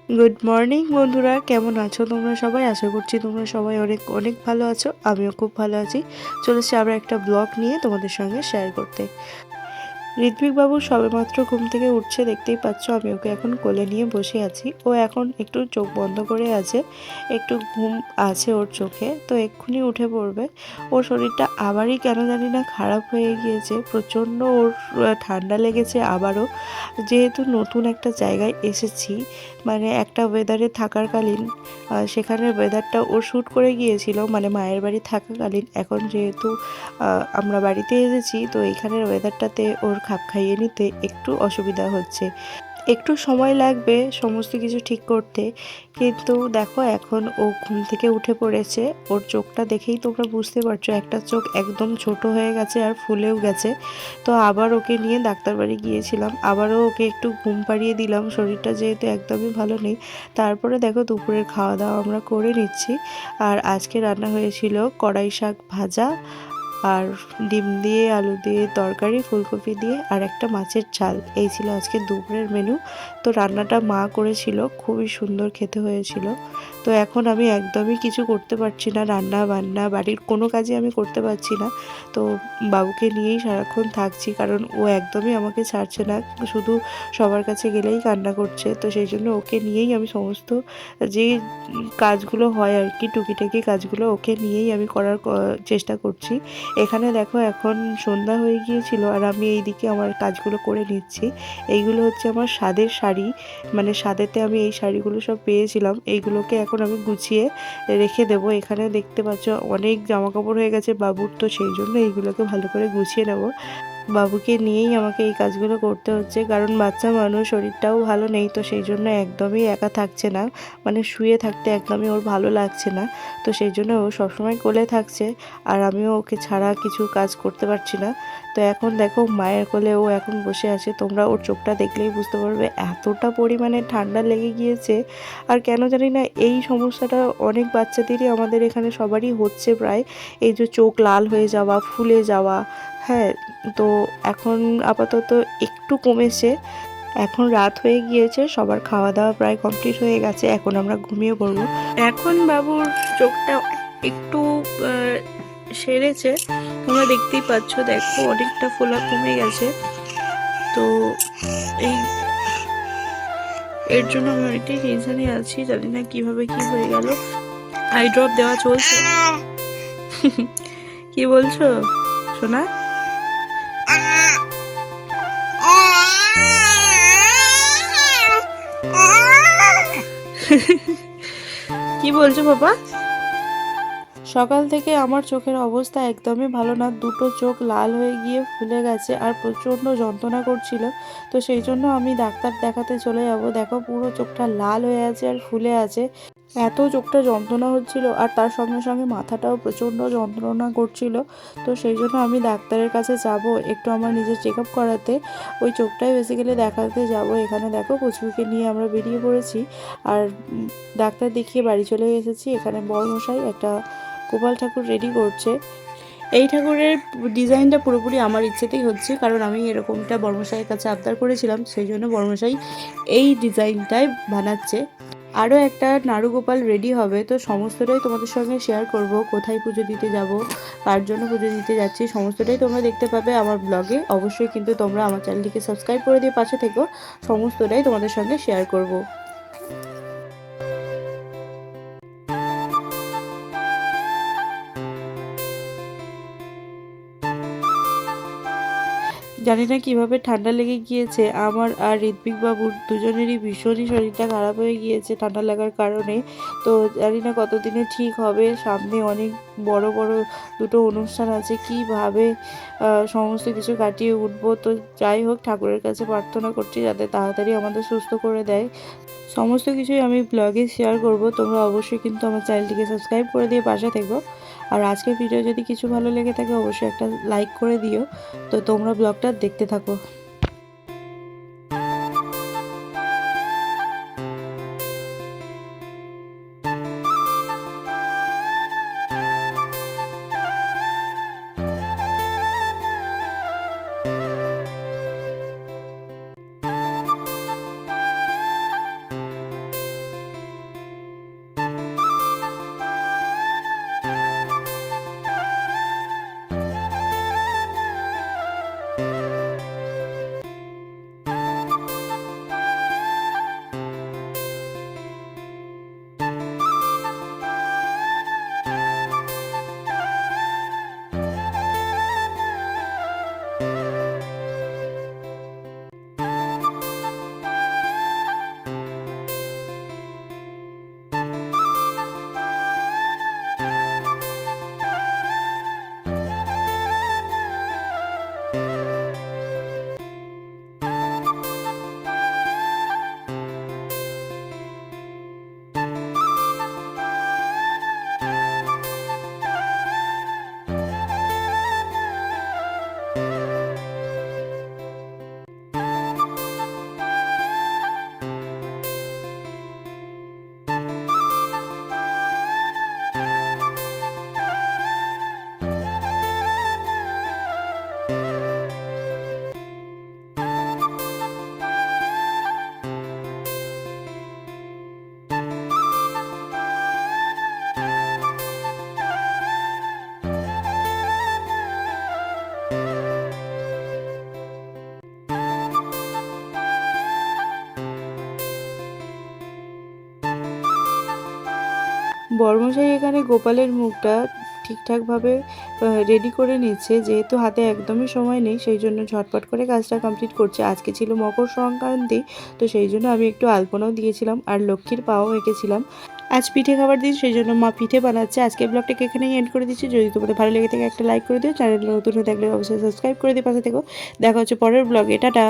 Good morning বন্ধুরা, কেমন আছো তোমরা সবাই? আশা করছি তোমরা সবাই অনেক অনেক ভালো আছো। আমিও খুব ভালো আছি। চলেছি আবার একটা ব্লগ নিয়ে তোমাদের সঙ্গে শেয়ার করতে। ঋত্বিক বাবু সবেমাত্র ঘুম থেকে উঠছে, দেখতেই পাচ্ছ। আমি ওকে এখন কোলে নিয়ে বসে আছি। ও এখন একটু চোখ বন্ধ করে আছে, একটু ঘুম আছে ওর চোখে, তো এক্ষুনি উঠে পড়বে। ওর শরীরটা আবারই কেন জানি না খারাপ হয়ে গিয়েছে, প্রচণ্ড ওর ঠান্ডা লেগেছে আবারও। যেহেতু নতুন একটা জায়গায় এসেছি, মানে একটা ওয়েদারে থাকাকালীন সেখানের ওয়েদারটা ওর শ্যুট করে গিয়েছিল, মানে মায়ের বাড়ি থাকাকালীন। এখন যেহেতু আমরা বাড়িতে এসেছি, তো এখানের ওয়েদারটাতে ওর খাপ খাইয়ে নিতে একটু অসুবিধা হচ্ছে। একটু সময় লাগবে সমস্ত কিছু ঠিক করতে, কিন্তু দেখো এখন ও ঘুম থেকে উঠে পড়েছে। ওর চোখটা দেখেই তোমরা বুঝতে পারছো, একটা চোখ একদম ছোট হয়ে গেছে আর ফুলেও গেছে। তো আবার ওকে নিয়ে ডাক্তার বাড়ি গিয়েছিলাম, আবারও ওকে একটু ঘুম পাড়িয়ে দিলাম, শরীরটা যেহেতু একদমই ভালো নেই। তারপরে দেখো দুপুরের খাওয়া দাওয়া আমরা করে নিচ্ছি। আর আজকে রান্না হয়েছিল কড়াই শাক ভাজা, আর ডিম দিয়ে আলু দিয়ে তরকারি, ফুলকপি দিয়ে, আর একটা মাছের ঝাল। এই ছিল আজকে দুপুরের মেনু। তো রান্নাটা মা করেছিল, খুবই সুন্দর খেতে হয়েছিল। তো এখন আমি একদমই কিছু করতে পারছি না, রান্না বান্না বাড়ির কোনো কাজই আমি করতে পারছি না। তো বাবুকে নিয়েই সারাক্ষণ থাকছি, কারণ ও একদমই আমাকে ছাড়ছে না, শুধু সবার কাছে গেলেই কান্না করছে। তো সেই জন্য ওকে নিয়েই আমি সমস্ত যে কাজগুলো হয় আর কি, টুকিটাকি কাজগুলো ওকে নিয়েই আমি করার চেষ্টা করছি। এখানে দেখো এখন সন্ধ্যা হয়ে গিয়েছিল, আর আমি এইদিকে আমার কাজগুলো করে নিচ্ছি। এইগুলো হচ্ছে আমার স্বাদের শাড়ি, মানে স্বাদেতে আমি এই শাড়িগুলো সব পেয়েছিলাম। এইগুলোকে এখন আমি গুছিয়ে রেখে দেবো। এখানে দেখতে পাচ্ছ অনেক জামা কাপড় হয়ে গেছে বাবুর, তো সেই জন্য এইগুলোকে ভালো করে গুছিয়ে নেবো। বাবুকে নিয়েই আমাকে এই কাজগুলো করতে হচ্ছে, কারণ বাচ্চা মানুষ, শরীরটাও ভালো নেই, তো সেই জন্য একদমই একা থাকছে না, মানে শুয়ে থাকতে একদমই ওর ভালো লাগছে না। তো সেই জন্য ও সবসময় কোলে থাকছে, আর আমিও ওকে ছাড়া কিছু কাজ করতে পারছি না। তো এখন দেখো মায়ের কোলে ও এখন বসে আছে, তোমরা ওর চোখটা দেখলেই বুঝতে পারবে এতটা পরিমাণে ঠান্ডা লেগে গিয়েছে। আর কেন জানি না এই সমস্যাটা অনেক বাচ্চাদেরই, আমাদের এখানে সবারই হচ্ছে প্রায়, এই যে চোখ লাল হয়ে যাওয়া, ফুলে যাওয়া। হ্যাঁ, তো এখন আপাতত একটু কমেছে। এখন রাত হয়ে গিয়েছে, সবার খাওয়া দাওয়া প্রায় কমপ্লিট হয়ে গেছে, এখন আমরা ঘুমিয়ে পড়বো। এখন বাবুর চোখটা একটু সেরেছে, তোমরা দেখতেই পাচ্ছ, দেখো অনেকটা ফোলা কমে গেছে। তো এই এর জন্য আমি অনেকটাই টেনশনে আছি, জানি না কিভাবে কি হয়ে গেল। আই ড্রপ দেওয়া চলছে। কি বলছো সোনা? কি বলছো বাবা? সকাল থেকে আমার চোখের অবস্থা একদমই ভালো না, দুটো চোখ লাল হয়ে গিয়ে ফুলে গেছে আর প্রচণ্ড যন্ত্রণা করছিল। তো সেই জন্য আমি ডাক্তার দেখাতে চলে যাব। দেখো পুরো চোখটা লাল হয়ে আছে আর ফুলে আছে, এত চোখটা যন্ত্রণা হচ্ছিল, আর তার সঙ্গে সঙ্গে মাথাটাও প্রচণ্ড যন্ত্রণা করছিল। তো সেই জন্য আমি ডাক্তারের কাছে যাব একটু আমার নিজের চেক আপ করাতে, ওই চোখটাই বেসিক্যালি দেখাতে যাব। এখানে দেখো কচুকে নিয়ে আমরা বেরিয়ে পড়েছি, আর ডাক্তার দেখিয়ে বাড়ি চলে এসেছি। এখানে বড়মশাই একটা গোপাল ঠাকুর রেডি করছে। এই ঠাকুরের ডিজাইনটা পুরোপুরি আমার ইচ্ছেতেই হচ্ছে, কারণ আমি এরকমটা বর্মশাইয়ের কাছে আবদার করেছিলাম, সেই জন্য বর্মশাই এই ডিজাইনটাই বানাচ্ছে। আরও একটা নাড়ুগোপাল রেডি হবে, তো সমস্তটাই তোমাদের সঙ্গে শেয়ার করব। কোথায় পুজো দিতে যাব, কার জন্য পুজো দিতে যাচ্ছি, সমস্তটাই তোমরা দেখতে পাবে আমার ব্লগে। অবশ্যই কিন্তু তোমরা আমার চ্যানেলটিকে সাবস্ক্রাইব করে দিয়ে পাশে থেকো, সমস্তটাই তোমাদের সঙ্গে শেয়ার করব। জানি না কিভাবে ঠান্ডা লেগে গিয়েছে আমার আর ঋত্বিক বাবুর দুজনেরই, ভীষণই শরীরটা খারাপ হয়ে গিয়েছে ঠান্ডা লাগার কারণে। তো জানি না কতদিনে ঠিক হবে, সামনে অনেক বড় বড় দুটো অনুষ্ঠান আছে, কিভাবে সমস্ত কিছু কাটিয়ে উঠবো। তো যাই হোক, ঠাকুরের কাছে প্রার্থনা করছি যাতে তাড়াতাড়ি আমাদের সুস্থ করে দেয়। সমস্ত কিছুই আমি ব্লগে শেয়ার করব, তোমরা অবশ্যই কিন্তু আমার চ্যানেলটিকে সাবস্ক্রাইব করে দিয়ে পাশে থেকো। আর আজকের ভিডিও যদি কিছু ভালো লেগে থাকে অবশ্যই একটা লাইক করে দিও। তো তোমরা ব্লগটা দেখতে থাকো। বড়মশাই এখানে গোপালের মুখটা ঠিকঠাকভাবে রেডি করে নিচ্ছে, যেহেতু হাতে একদমই সময় নেই সেই জন্য ঝটপট করে কাজটা কমপ্লিট করছে। আজকে ছিল মকর সংক্রান্তি, তো সেই জন্য আমি একটু আলপনাও দিয়েছিলাম আর লক্ষ্মীর পাও এঁকেছিলাম। আজ পিঠে খাবার দিন, সেই জন্য মা পিঠে বানাচ্ছে। আজকে ব্লগটাকে এখানেই এন্ড করে দিচ্ছি। যদি তোমাদের ভালো লেগে থাকে একটা লাইক করে দিও, চ্যানেল নতুন হয়ে থাকলে অবশ্যই সাবস্ক্রাইব করে দিয়ে পাশে থেকো। দেখা হচ্ছে পরের ব্লগে, টাটা।